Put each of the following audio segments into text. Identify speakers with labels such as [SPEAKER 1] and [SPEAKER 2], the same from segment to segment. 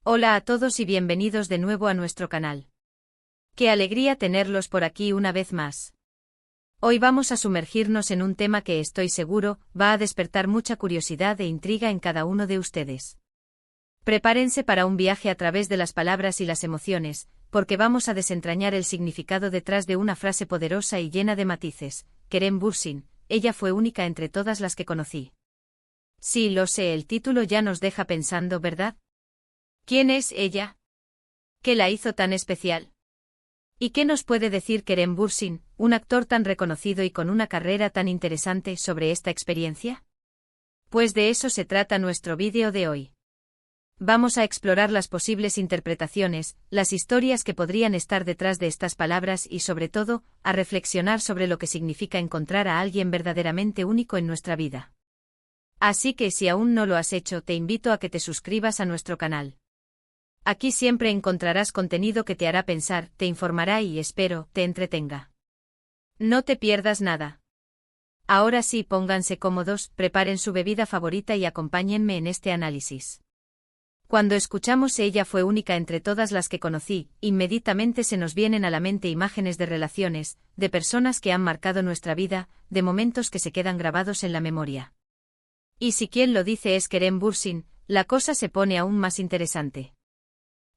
[SPEAKER 1] Hola a todos y bienvenidos de nuevo a nuestro canal. Qué alegría tenerlos por aquí una vez más. Hoy vamos a sumergirnos en un tema que estoy seguro va a despertar mucha curiosidad e intriga en cada uno de ustedes. Prepárense para un viaje a través de las palabras y las emociones, porque vamos a desentrañar el significado detrás de una frase poderosa y llena de matices. Kerem Bürsin, ella fue única entre todas las que conocí. Sí, lo sé, el título ya nos deja pensando, ¿verdad? ¿Quién es ella? ¿Qué la hizo tan especial? ¿Y qué nos puede decir Kerem Bürsin, un actor tan reconocido y con una carrera tan interesante sobre esta experiencia? Pues de eso se trata nuestro vídeo de hoy. Vamos a explorar las posibles interpretaciones, las historias que podrían estar detrás de estas palabras y sobre todo, a reflexionar sobre lo que significa encontrar a alguien verdaderamente único en nuestra vida. Así que si aún no lo has hecho, te invito a que te suscribas a nuestro canal. Aquí siempre encontrarás contenido que te hará pensar, te informará y, espero, te entretenga. No te pierdas nada. Ahora sí, pónganse cómodos, preparen su bebida favorita y acompáñenme en este análisis. Cuando escuchamos ella fue única entre todas las que conocí, inmediatamente se nos vienen a la mente imágenes de relaciones, de personas que han marcado nuestra vida, de momentos que se quedan grabados en la memoria. Y si quien lo dice es Kerem Bürsin, la cosa se pone aún más interesante.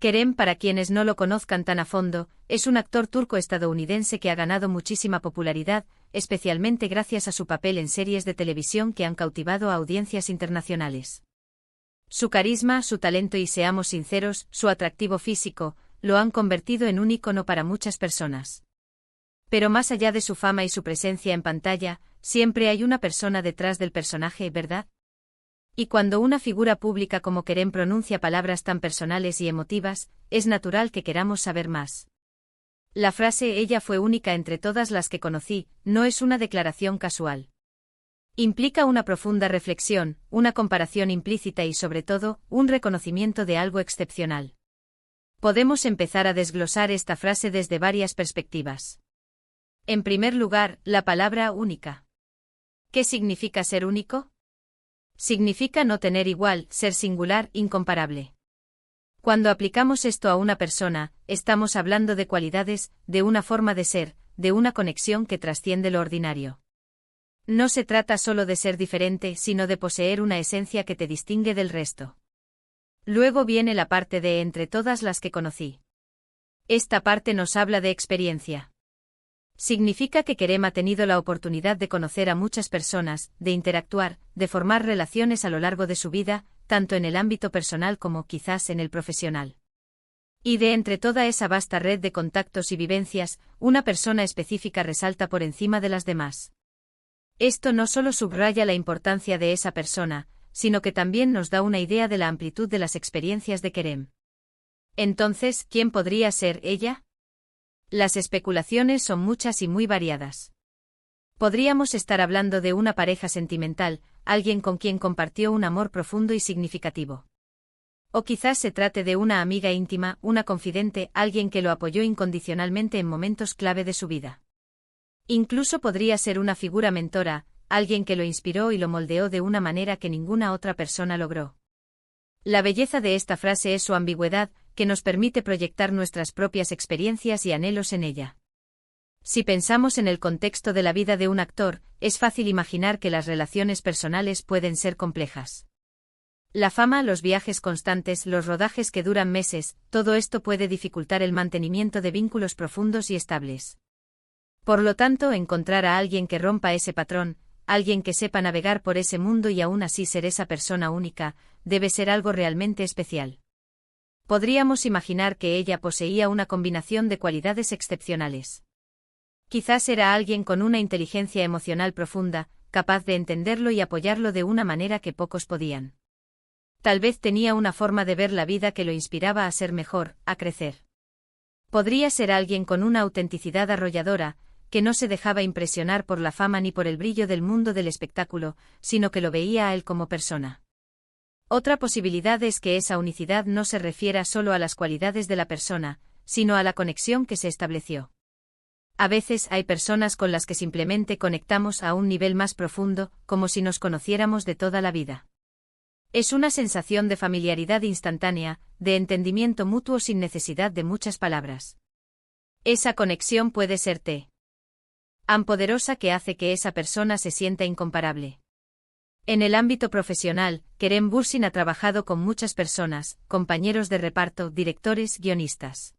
[SPEAKER 1] Kerem, para quienes no lo conozcan tan a fondo, es un actor turco-estadounidense que ha ganado muchísima popularidad, especialmente gracias a su papel en series de televisión que han cautivado a audiencias internacionales. Su carisma, su talento y, seamos sinceros, su atractivo físico, lo han convertido en un ícono para muchas personas. Pero más allá de su fama y su presencia en pantalla, siempre hay una persona detrás del personaje, ¿verdad? Y cuando una figura pública como Kerem pronuncia palabras tan personales y emotivas, es natural que queramos saber más. La frase "ella fue única entre todas las que conocí" no es una declaración casual. Implica una profunda reflexión, una comparación implícita y sobre todo, un reconocimiento de algo excepcional. Podemos empezar a desglosar esta frase desde varias perspectivas. En primer lugar, la palabra única. ¿Qué significa ser único? Significa no tener igual, ser singular, incomparable. Cuando aplicamos esto a una persona, estamos hablando de cualidades, de una forma de ser, de una conexión que trasciende lo ordinario. No se trata solo de ser diferente, sino de poseer una esencia que te distingue del resto. Luego viene la parte de entre todas las que conocí. Esta parte nos habla de experiencia. Significa que Kerem ha tenido la oportunidad de conocer a muchas personas, de interactuar, de formar relaciones a lo largo de su vida, tanto en el ámbito personal como quizás en el profesional. Y de entre toda esa vasta red de contactos y vivencias, una persona específica resalta por encima de las demás. Esto no solo subraya la importancia de esa persona, sino que también nos da una idea de la amplitud de las experiencias de Kerem. Entonces, ¿quién podría ser ella? Las especulaciones son muchas y muy variadas. Podríamos estar hablando de una pareja sentimental, alguien con quien compartió un amor profundo y significativo. O quizás se trate de una amiga íntima, una confidente, alguien que lo apoyó incondicionalmente en momentos clave de su vida. Incluso podría ser una figura mentora, alguien que lo inspiró y lo moldeó de una manera que ninguna otra persona logró. La belleza de esta frase es su ambigüedad, que nos permite proyectar nuestras propias experiencias y anhelos en ella. Si pensamos en el contexto de la vida de un actor, es fácil imaginar que las relaciones personales pueden ser complejas. La fama, los viajes constantes, los rodajes que duran meses, todo esto puede dificultar el mantenimiento de vínculos profundos y estables. Por lo tanto, encontrar a alguien que rompa ese patrón, alguien que sepa navegar por ese mundo y aún así ser esa persona única, debe ser algo realmente especial. Podríamos imaginar que ella poseía una combinación de cualidades excepcionales. Quizás era alguien con una inteligencia emocional profunda, capaz de entenderlo y apoyarlo de una manera que pocos podían. Tal vez tenía una forma de ver la vida que lo inspiraba a ser mejor, a crecer. Podría ser alguien con una autenticidad arrolladora, que no se dejaba impresionar por la fama ni por el brillo del mundo del espectáculo, sino que lo veía a él como persona. Otra posibilidad es que esa unicidad no se refiera solo a las cualidades de la persona, sino a la conexión que se estableció. A veces hay personas con las que simplemente conectamos a un nivel más profundo, como si nos conociéramos de toda la vida. Es una sensación de familiaridad instantánea, de entendimiento mutuo sin necesidad de muchas palabras. Esa conexión puede ser tan poderosa que hace que esa persona se sienta incomparable. En el ámbito profesional, Kerem Bürsin ha trabajado con muchas personas, compañeros de reparto, directores, guionistas.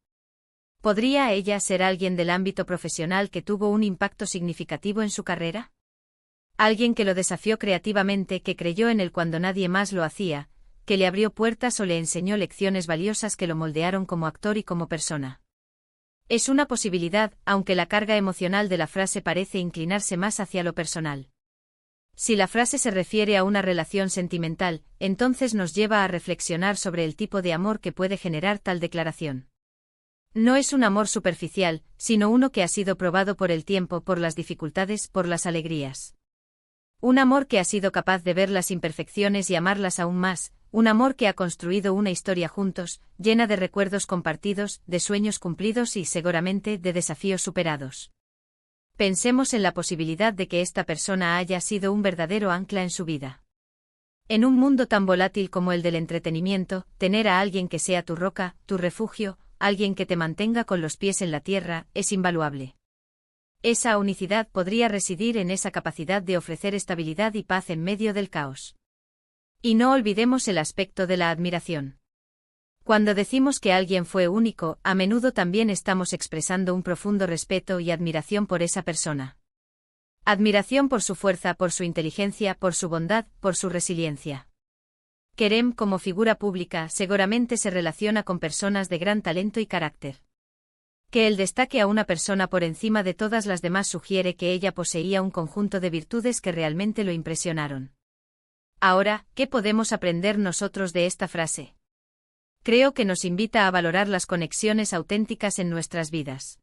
[SPEAKER 1] ¿Podría ella ser alguien del ámbito profesional que tuvo un impacto significativo en su carrera? Alguien que lo desafió creativamente, que creyó en él cuando nadie más lo hacía, que le abrió puertas o le enseñó lecciones valiosas que lo moldearon como actor y como persona. Es una posibilidad, aunque la carga emocional de la frase parece inclinarse más hacia lo personal. Si la frase se refiere a una relación sentimental, entonces nos lleva a reflexionar sobre el tipo de amor que puede generar tal declaración. No es un amor superficial, sino uno que ha sido probado por el tiempo, por las dificultades, por las alegrías. Un amor que ha sido capaz de ver las imperfecciones y amarlas aún más, un amor que ha construido una historia juntos, llena de recuerdos compartidos, de sueños cumplidos y, seguramente, de desafíos superados. Pensemos en la posibilidad de que esta persona haya sido un verdadero ancla en su vida. En un mundo tan volátil como el del entretenimiento, tener a alguien que sea tu roca, tu refugio, alguien que te mantenga con los pies en la tierra, es invaluable. Esa unicidad podría residir en esa capacidad de ofrecer estabilidad y paz en medio del caos. Y no olvidemos el aspecto de la admiración. Cuando decimos que alguien fue único, a menudo también estamos expresando un profundo respeto y admiración por esa persona. Admiración por su fuerza, por su inteligencia, por su bondad, por su resiliencia. Kerem, como figura pública, seguramente se relaciona con personas de gran talento y carácter. Que él destaque a una persona por encima de todas las demás sugiere que ella poseía un conjunto de virtudes que realmente lo impresionaron. Ahora, ¿qué podemos aprender nosotros de esta frase? Creo que nos invita a valorar las conexiones auténticas en nuestras vidas.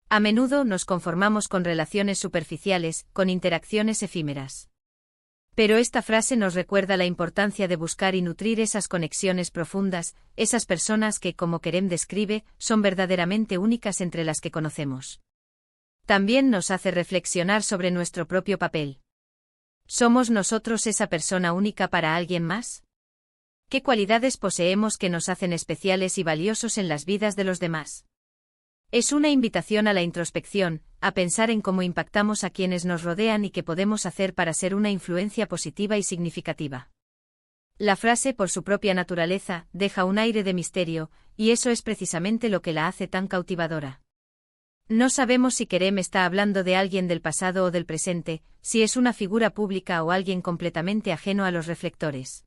[SPEAKER 1] A menudo nos conformamos con relaciones superficiales, con interacciones efímeras. Pero esta frase nos recuerda la importancia de buscar y nutrir esas conexiones profundas, esas personas que, como Kerem describe, son verdaderamente únicas entre las que conocemos. También nos hace reflexionar sobre nuestro propio papel. ¿Somos nosotros esa persona única para alguien más? ¿Qué cualidades poseemos que nos hacen especiales y valiosos en las vidas de los demás? Es una invitación a la introspección, a pensar en cómo impactamos a quienes nos rodean y qué podemos hacer para ser una influencia positiva y significativa. La frase, por su propia naturaleza, deja un aire de misterio, y eso es precisamente lo que la hace tan cautivadora. No sabemos si Kerem está hablando de alguien del pasado o del presente, si es una figura pública o alguien completamente ajeno a los reflectores.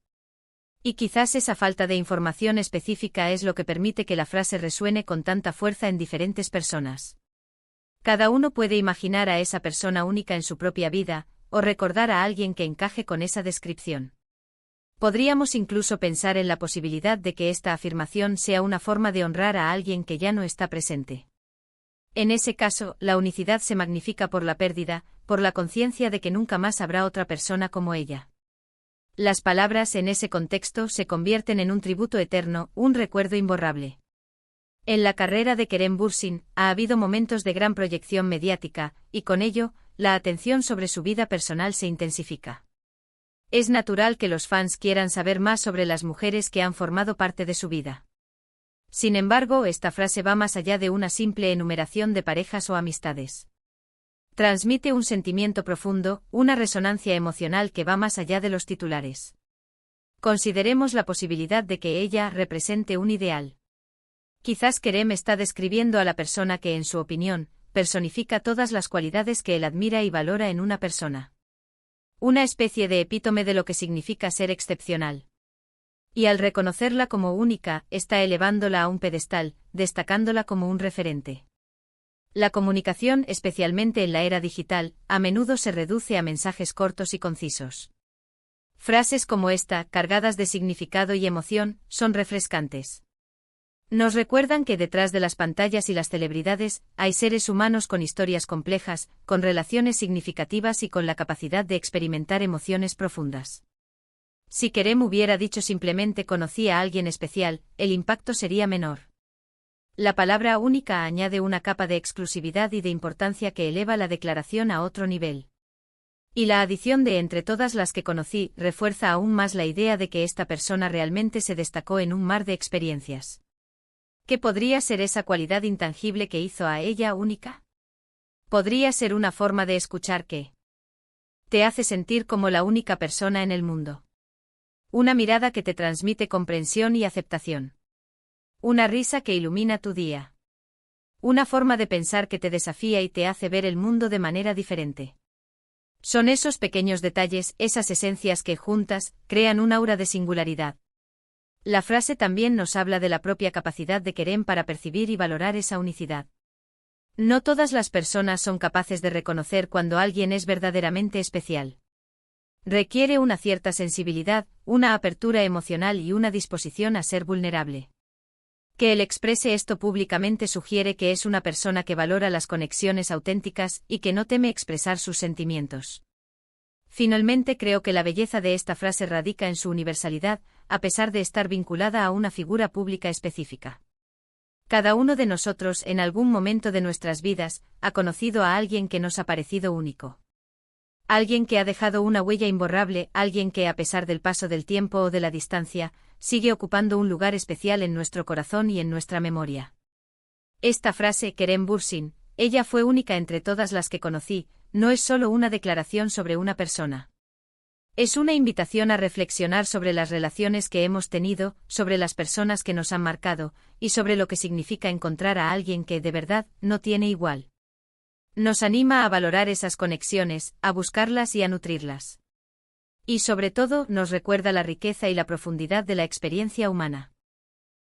[SPEAKER 1] Y quizás esa falta de información específica es lo que permite que la frase resuene con tanta fuerza en diferentes personas. Cada uno puede imaginar a esa persona única en su propia vida, o recordar a alguien que encaje con esa descripción. Podríamos incluso pensar en la posibilidad de que esta afirmación sea una forma de honrar a alguien que ya no está presente. En ese caso, la unicidad se magnifica por la pérdida, por la conciencia de que nunca más habrá otra persona como ella. Las palabras en ese contexto se convierten en un tributo eterno, un recuerdo imborrable. En la carrera de Kerem Bürsin, ha habido momentos de gran proyección mediática, y con ello, la atención sobre su vida personal se intensifica. Es natural que los fans quieran saber más sobre las mujeres que han formado parte de su vida. Sin embargo, esta frase va más allá de una simple enumeración de parejas o amistades. Transmite un sentimiento profundo, una resonancia emocional que va más allá de los titulares. Consideremos la posibilidad de que ella represente un ideal. Quizás Kerem está describiendo a la persona que, en su opinión, personifica todas las cualidades que él admira y valora en una persona. Una especie de epítome de lo que significa ser excepcional. Y al reconocerla como única, está elevándola a un pedestal, destacándola como un referente. La comunicación, especialmente en la era digital, a menudo se reduce a mensajes cortos y concisos. Frases como esta, cargadas de significado y emoción, son refrescantes. Nos recuerdan que detrás de las pantallas y las celebridades, hay seres humanos con historias complejas, con relaciones significativas y con la capacidad de experimentar emociones profundas. Si Kerem hubiera dicho simplemente conocí a alguien especial, el impacto sería menor. La palabra única añade una capa de exclusividad y de importancia que eleva la declaración a otro nivel. Y la adición de entre todas las que conocí refuerza aún más la idea de que esta persona realmente se destacó en un mar de experiencias. ¿Qué podría ser esa cualidad intangible que hizo a ella única? Podría ser una forma de escuchar que te hace sentir como la única persona en el mundo. Una mirada que te transmite comprensión y aceptación. Una risa que ilumina tu día. Una forma de pensar que te desafía y te hace ver el mundo de manera diferente. Son esos pequeños detalles, esas esencias que, juntas, crean un aura de singularidad. La frase también nos habla de la propia capacidad de Kerem para percibir y valorar esa unicidad. No todas las personas son capaces de reconocer cuando alguien es verdaderamente especial. Requiere una cierta sensibilidad, una apertura emocional y una disposición a ser vulnerable. Que él exprese esto públicamente sugiere que es una persona que valora las conexiones auténticas y que no teme expresar sus sentimientos. Finalmente creo que la belleza de esta frase radica en su universalidad, a pesar de estar vinculada a una figura pública específica. Cada uno de nosotros en algún momento de nuestras vidas ha conocido a alguien que nos ha parecido único. Alguien que ha dejado una huella imborrable, alguien que a pesar del paso del tiempo o de la distancia, sigue ocupando un lugar especial en nuestro corazón y en nuestra memoria. Esta frase, Kerem Bürsin, ella fue única entre todas las que conocí, no es solo una declaración sobre una persona. Es una invitación a reflexionar sobre las relaciones que hemos tenido, sobre las personas que nos han marcado, y sobre lo que significa encontrar a alguien que de verdad no tiene igual. Nos anima a valorar esas conexiones, a buscarlas y a nutrirlas. Y sobre todo nos recuerda la riqueza y la profundidad de la experiencia humana.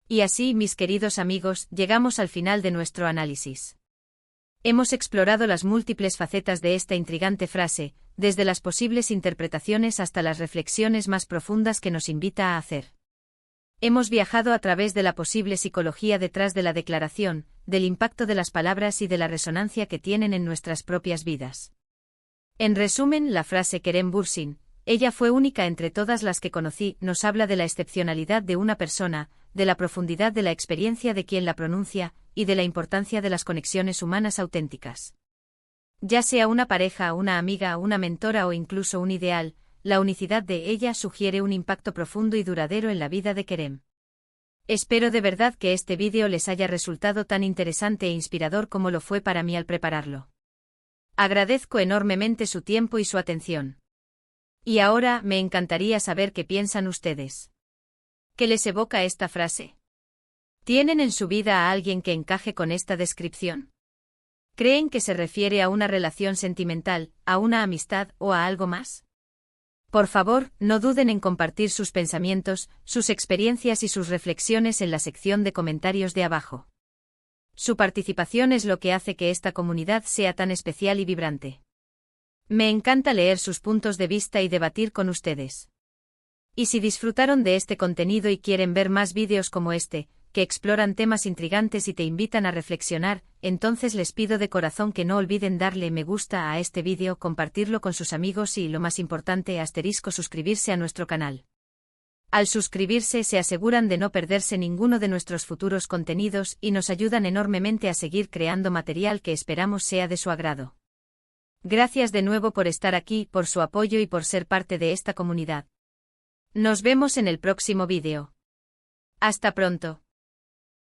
[SPEAKER 1] Y así, mis queridos amigos, llegamos al final de nuestro análisis. Hemos explorado las múltiples facetas de esta intrigante frase, desde las posibles interpretaciones hasta las reflexiones más profundas que nos invita a hacer. Hemos viajado a través de la posible psicología detrás de la declaración, del impacto de las palabras y de la resonancia que tienen en nuestras propias vidas. En resumen, la frase Kerem Bürsin, ella fue única entre todas las que conocí, nos habla de la excepcionalidad de una persona, de la profundidad de la experiencia de quien la pronuncia, y de la importancia de las conexiones humanas auténticas. Ya sea una pareja, una amiga, una mentora o incluso un ideal, la unicidad de ella sugiere un impacto profundo y duradero en la vida de Kerem. Espero de verdad que este vídeo les haya resultado tan interesante e inspirador como lo fue para mí al prepararlo. Agradezco enormemente su tiempo y su atención. Y ahora me encantaría saber qué piensan ustedes. ¿Qué les evoca esta frase? ¿Tienen en su vida a alguien que encaje con esta descripción? ¿Creen que se refiere a una relación sentimental, a una amistad o a algo más? Por favor, no duden en compartir sus pensamientos, sus experiencias y sus reflexiones en la sección de comentarios de abajo. Su participación es lo que hace que esta comunidad sea tan especial y vibrante. Me encanta leer sus puntos de vista y debatir con ustedes. Y si disfrutaron de este contenido y quieren ver más vídeos como este, que exploran temas intrigantes y te invitan a reflexionar, entonces les pido de corazón que no olviden darle me gusta a este vídeo, compartirlo con sus amigos y, lo más importante, suscribirse a nuestro canal. Al suscribirse se aseguran de no perderse ninguno de nuestros futuros contenidos y nos ayudan enormemente a seguir creando material que esperamos sea de su agrado. Gracias de nuevo por estar aquí, por su apoyo y por ser parte de esta comunidad. Nos vemos en el próximo vídeo. Hasta pronto.